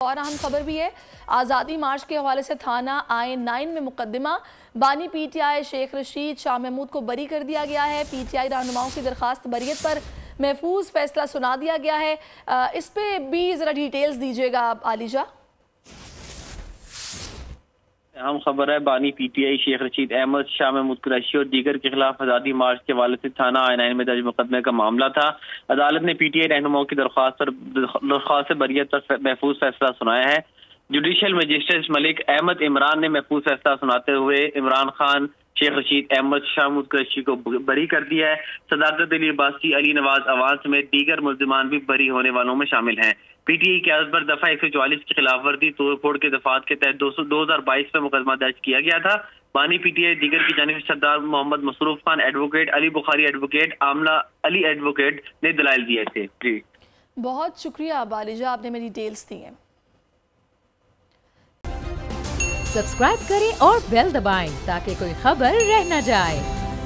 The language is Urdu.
اور اہم خبر بھی ہے آزادی مارچ کے حوالے سے تھانہ I-9 میں مقدمہ بانی P T I Sheikh Rashid Shah Mahmood کو بری کر دیا گیا ہے۔ پی ٹی آئی رہنماؤں کی درخواست بریت پر محفوظ فیصلہ سنا دیا گیا ہے۔ اس پہ بھی ذرا ڈیٹیلز دیجئے گا آپ عالیجہ۔ اہم خبر ہے بانی P T I Sheikh Rashid Ahmad Shah Mahmood Qureshi اور دیگر کے خلاف آزادی مارچ کے حوالے سے تھانہ I-9 میں درج مقدمے کا معاملہ تھا۔ عدالت نے پی ٹی آئی رہنماؤں کی درخواست بریت پر محفوظ فیصلہ سنایا ہے۔ جوڈیشل مجسٹریٹ ملک احمد عمران نے محفوظ فیصلہ سناتے ہوئے عمران خان شیخ رشید احمد شاہ محمود قریشی کو بری کر دیا ہے۔ صداقت علی عباسی علی نواز عوان سمیت دیگر ملزمان بھی بری ہونے والوں میں شامل ہیں۔ پی ٹی آئی کی قیادت پر دفعہ 144 کی خلاف ورزی توڑ پھوڑ کے دفعات کے تحت 2022 میں مقدمہ درج کیا گیا تھا۔ بانی پی ٹی آئی دیگر کی جانب سردار محمد مصروف خان ایڈوکیٹ، علی بخاری ایڈوکیٹ، آملہ علی ایڈوکیٹ نے دلائل دیے تھے۔ جی بہت شکریہ عالیجہ، آپ نے میری ڈیٹیلز دی ہیں۔ سبسکرائب کریں اور بیل دبائیں تاکہ کوئی خبر رہ نہ جائے۔